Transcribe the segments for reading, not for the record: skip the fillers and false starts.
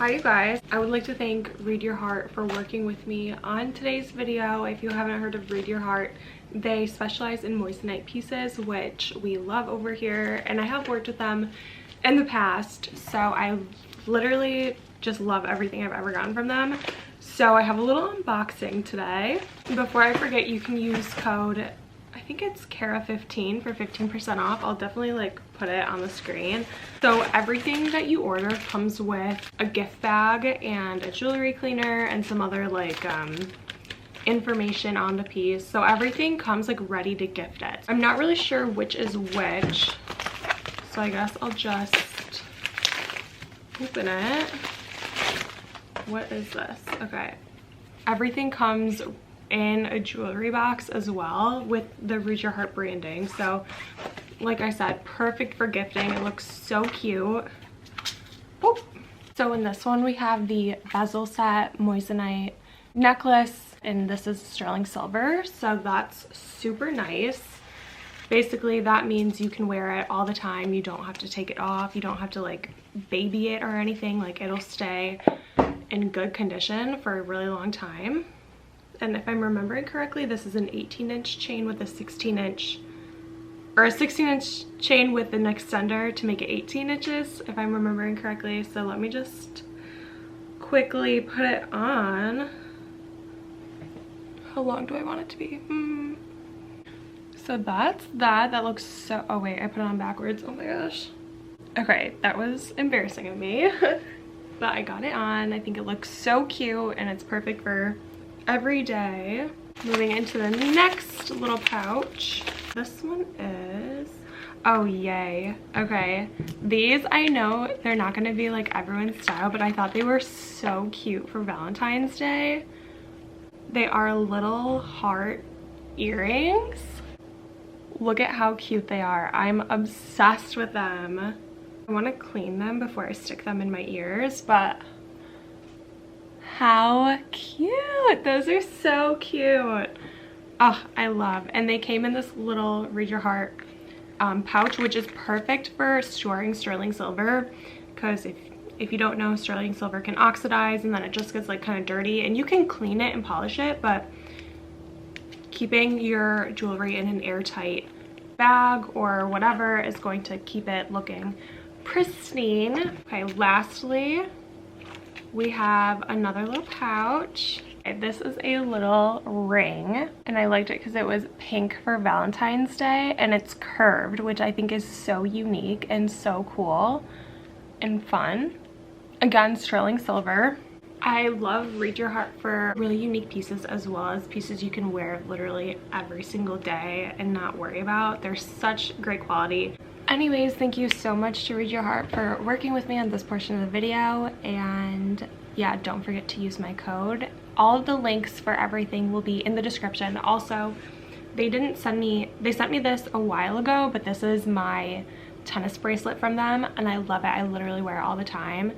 Hi you guys, I would like to thank Read Your Heart for working with me on today's video. If you haven't heard of Read Your Heart, they specialize in moissanite pieces, which we love over here, and I have worked with them in the past, so I literally just love everything I've ever gotten from them. So I have a little unboxing today. Before I forget, you can use code, I think it's Kara15 for 15% off. I'll definitely like put it on the screen. So everything that you order comes with a gift bag and a jewelry cleaner and some other like information on the piece. So everything comes like ready to gift it. I'm not really sure which is which, so I guess I'll just open it. What is this? Okay, everything comes in a jewelry box as well with the Read Your Heart branding. So like I said, perfect for gifting. It looks so cute. Oop. So in this one we have the bezel set moissanite necklace, and this is sterling silver, so that's super nice. Basically that means you can wear it all the time. You don't have to take it off. You don't have to like baby it or anything. Like, it'll stay in good condition for a really long time. And if I'm remembering correctly, this is an 18-inch chain with a 16-inch, or a 16-inch chain with an extender to make it 18 inches, if I'm remembering correctly. So let me just quickly put it on. How long do I want it to be? So that's that. That looks so, oh wait, I put it on backwards. Oh my gosh. Okay, that was embarrassing of me. But I got it on. I think it looks so cute and it's perfect for every day. Moving into the next little pouch. This one is, oh yay. Okay, these, I know they're not going to be like everyone's style, but I thought they were so cute for Valentine's Day. They are little heart earrings. Look at how cute they are. I'm obsessed with them. I want to clean them before I stick them in my ears, but how cute. Those are so cute. Oh, I love. And they came in this little Read Your Heart pouch, which is perfect for storing sterling silver, because if you don't know, sterling silver can oxidize and then it just gets like kind of dirty, and you can clean it and polish it, but keeping your jewelry in an airtight bag or whatever is going to keep it looking pristine. Okay, lastly, we have another little pouch. This is a little ring, and I liked it because it was pink for Valentine's Day, and it's curved, which I think is so unique and so cool and fun. Again, sterling silver. I love Read Your Heart for really unique pieces, as well as pieces you can wear literally every single day and not worry about. They're such great quality. Anyways, thank you so much to Read Your Heart for working with me on this portion of the video, and yeah, don't forget to use my code. All of the links for everything will be in the description. Also, they sent me this a while ago, but this is my tennis bracelet from them, and I love it. I literally wear it all the time.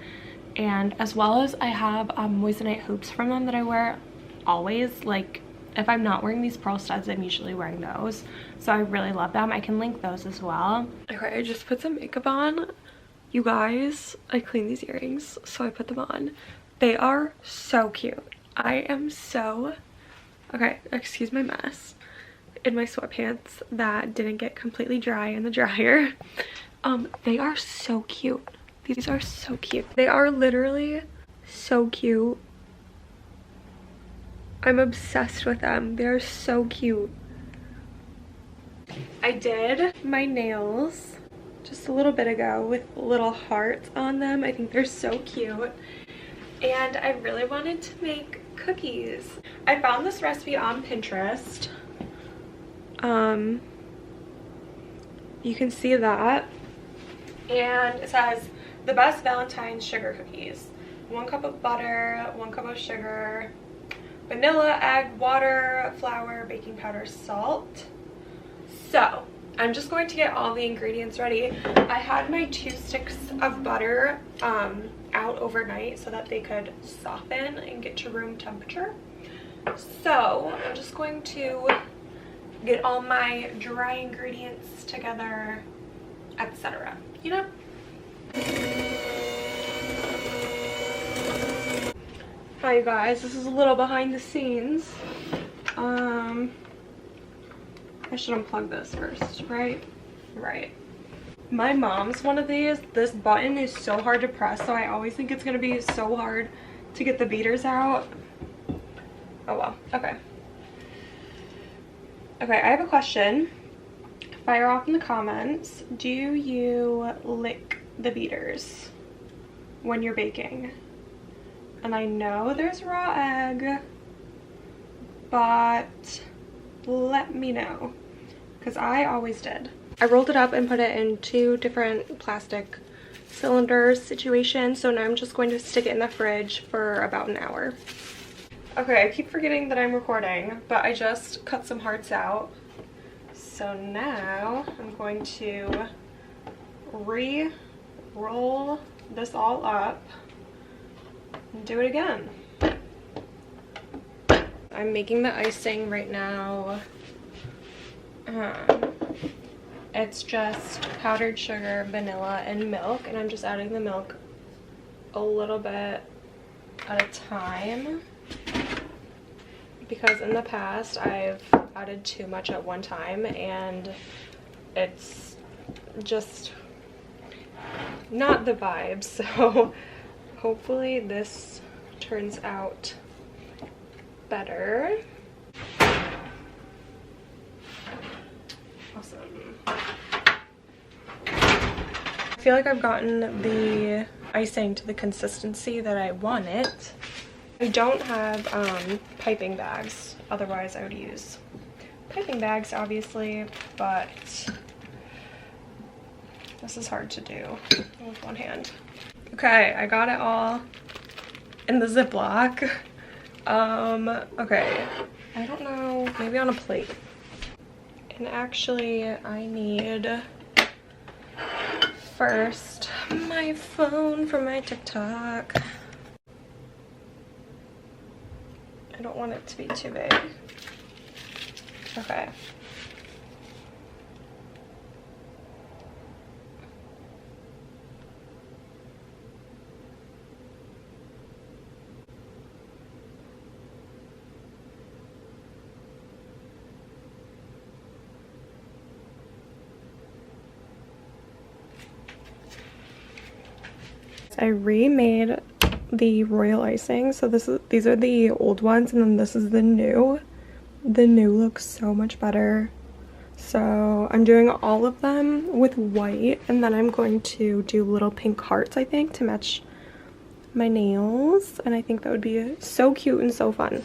And as well as I have moissanite hoops from them that I wear always. Like, if I'm not wearing these pearl studs, I'm usually wearing those. So I really love them. I can link those as well. Okay, I just put some makeup on. You guys, I cleaned these earrings, so I put them on. They are so cute. I am so, okay, excuse my mess in my sweatpants that didn't get completely dry in the dryer. They are so cute. These are so cute. They are literally so cute. I'm obsessed with them. They're so cute. I did my nails just a little bit ago with little hearts on them. I think they're so cute. And I really wanted to make cookies. I found this recipe on Pinterest. You can see that. And it says the best Valentine's sugar cookies. 1 cup of butter, 1 cup of sugar, vanilla, egg, water, flour, baking powder, salt. So I'm just going to get all the ingredients ready. I had my 2 sticks of butter out overnight so that they could soften and get to room temperature. So I'm just going to get all my dry ingredients together, etc. You know? Hi you guys, this is a little behind the scenes. I should unplug this first, right? Right. My mom's one of these. This button is so hard to press, so I always think it's gonna be so hard to get the beaters out. Oh well, okay. Okay, I have a question. Fire off in the comments. Do you lick the beaters when you're baking? And I know there's raw egg, but let me know, because I always did. I rolled it up and put it in 2 different plastic cylinder situations, so now I'm just going to stick it in the fridge for about an hour. Okay, I keep forgetting that I'm recording, but I just cut some hearts out. So now I'm going to re-roll this all up and do it again. I'm making the icing right now. It's just powdered sugar, vanilla, and milk, and I'm just adding the milk a little bit at a time, because in the past I've added too much at one time and it's just not the vibe. So hopefully this turns out better. Awesome. I feel like I've gotten the icing to the consistency that I want it. I don't have piping bags, otherwise I would use piping bags obviously, but this is hard to do with one hand. Okay, I got it all in the Ziploc. Okay, I don't know, maybe on a plate. And actually I need first my phone for my TikTok. I don't want it to be too big. Okay. I remade the royal icing, so these are the old ones, and then this is the new. The new looks so much better. So I'm doing all of them with white, and then I'm going to do little pink hearts, I think, to match my nails, and I think that would be so cute and so fun.